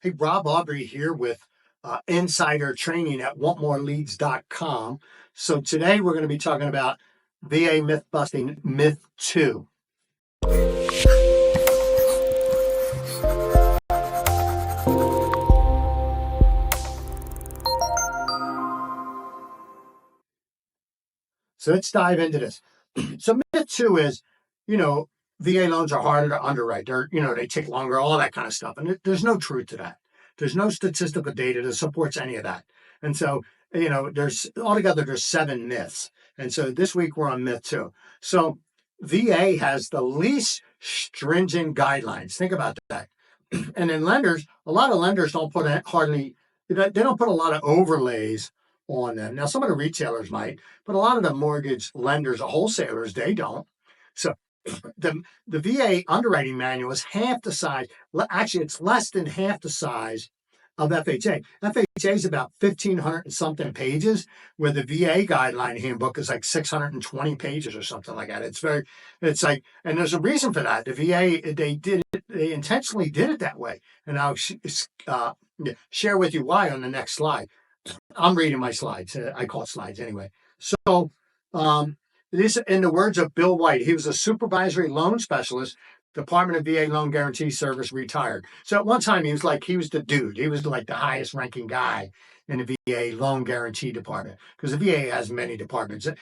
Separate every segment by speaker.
Speaker 1: Hey, Rob Aubrey here with insider training at wantmoreleads.com. So today we're going to be talking about VA myth busting myth 2. So let's dive into this. So myth 2 is, VA loans are harder to underwrite. They take longer, all that kind of stuff. And there's no truth to that. There's no statistical data that supports any of that. And so, there's 7 myths. And so this week we're on myth 2. So VA has the least stringent guidelines. Think about that. And then a lot of lenders don't put they don't put a lot of overlays on them. Now, some of the retailers might, but a lot of the mortgage lenders, the wholesalers, they don't. So the VA underwriting manual is half the size. Actually, it's less than half the size of FHA. FHA is about 1,500 and something pages, where the VA guideline handbook is like 620 pages or something like that. And there's a reason for that. The VA, they intentionally did it that way. And I'll share with you why on the next slide. I'm reading my slides. I call it slides anyway. So, this, in the words of Bill White, he was a supervisory loan specialist, Department of VA Loan Guarantee Service, retired. So at one time, he was the dude. He was like the highest ranking guy in the VA Loan Guarantee Department, because the VA has many departments. When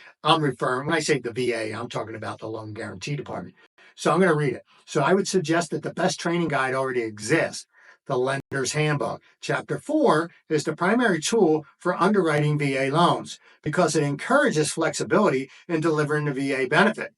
Speaker 1: I say the VA, I'm talking about the Loan Guarantee Department. So I'm going to read it. So I would suggest that the best training guide already exists. The Lender's Handbook. Chapter 4 is the primary tool for underwriting VA loans because it encourages flexibility in delivering the VA benefit.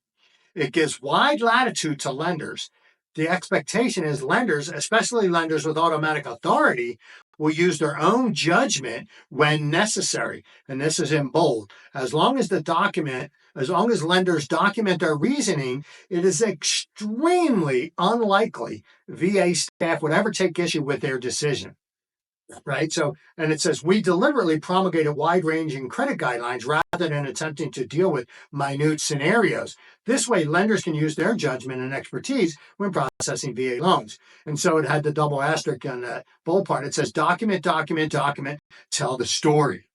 Speaker 1: It gives wide latitude to lenders. The expectation is lenders, especially lenders with automatic authority, will use their own judgment when necessary. And this is in bold. As long as lenders document their reasoning, it is extremely unlikely VA staff would ever take issue with their decision. Right. So, and it says, we deliberately promulgated wide-ranging credit guidelines rather than attempting to deal with minute scenarios. This way, lenders can use their judgment and expertise when processing VA loans. And so it had the double asterisk on the bold part. It says, document, tell the story.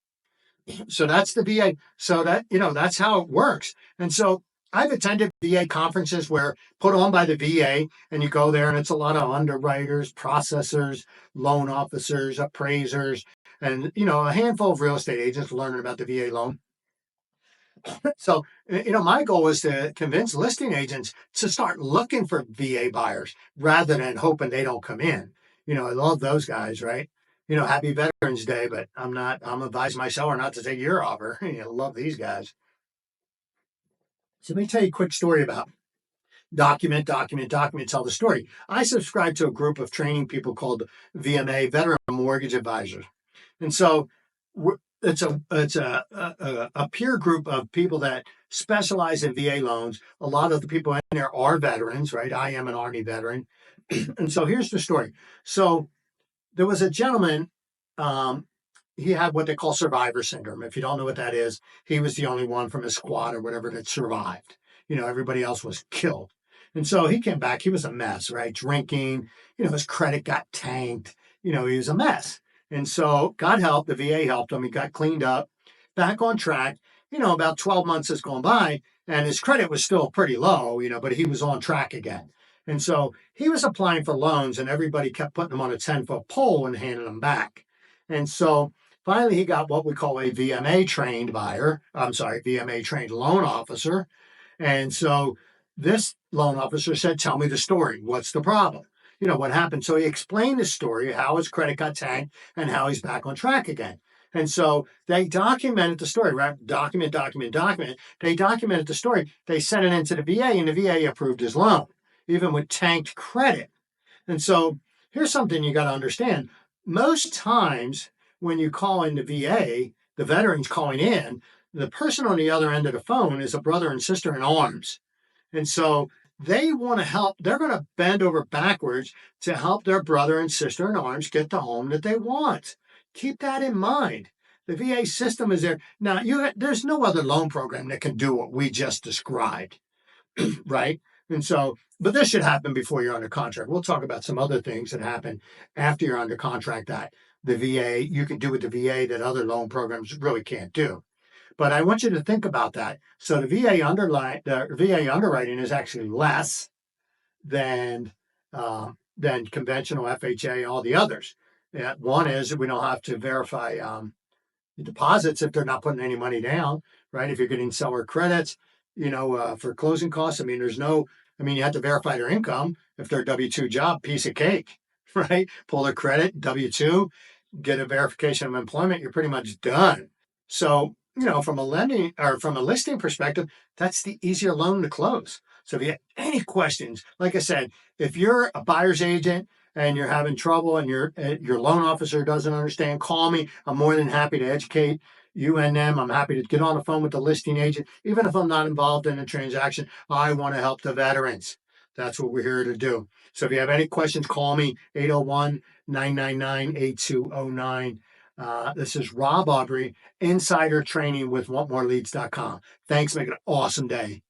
Speaker 1: So that's the VA. So that's how it works. And so I've attended VA conferences where put on by the VA, and you go there and it's a lot of underwriters, processors, loan officers, appraisers, and, a handful of real estate agents learning about the VA loan. So, my goal is to convince listing agents to start looking for VA buyers rather than hoping they don't come in. I love those guys, right? Happy Veterans Day, but I'm advising my seller not to take your offer. I love these guys. So let me tell you a quick story about document, tell the story. I subscribe to a group of training people called VMA, Veteran Mortgage Advisors. And so it's a peer group of people that specialize in VA loans. A lot of the people in there are veterans, right? I am an Army veteran. And so here's the story. So there was a gentleman, he had what they call survivor syndrome. If you don't know what that is, he was the only one from his squad or whatever that survived. Everybody else was killed. And so he came back. He was a mess, right? Drinking, his credit got tanked. He was a mess. And so God helped, the VA helped him. He got cleaned up, back on track. About 12 months has gone by and his credit was still pretty low, but he was on track again. And so he was applying for loans and everybody kept putting him on a 10-foot pole and handing them back. And so finally, he got what we call a VMA trained VMA trained loan officer. And so this loan officer said, tell me the story. What's the problem? What happened? So he explained the story, how his credit got tanked and how he's back on track again. And so they documented the story, right? Document. They documented the story. They sent it into the VA and the VA approved his loan, even with tanked credit. And so here's something you got to understand. Most times, when you call in the VA, the veterans calling in, the person on the other end of the phone is a brother and sister in arms. And so they want to help. They're going to bend over backwards to help their brother and sister in arms get the home that they want. Keep that in mind. The VA system is there. Now, there's no other loan program that can do what we just described, right? And so But this should happen before you're under contract. We'll talk about some other things that happen after you're under contract that the VA, you can do with the VA that other loan programs really can't do. But I want you to think about that. So the VA underwriting is actually less than conventional FHA, all the others. One is we don't have to verify deposits if they're not putting any money down, right? If you're getting seller credits, for closing costs, I mean, you have to verify their income. If they're a W-2 job, piece of cake, right? Pull their credit, W-2, get a verification of employment, you're pretty much done. So, from a listing perspective, that's the easier loan to close. So if you have any questions, like I said, if you're a buyer's agent and you're having trouble and your loan officer doesn't understand, call me. I'm more than happy to educate you and them. I'm happy to get on the phone with the listing agent. Even if I'm not involved in a transaction, I want to help the veterans. That's what we're here to do. So if you have any questions, call me, 801-999-8209. This is Rob Aubrey, Insider Training with WantMoreLeads.com. Thanks. Make it an awesome day.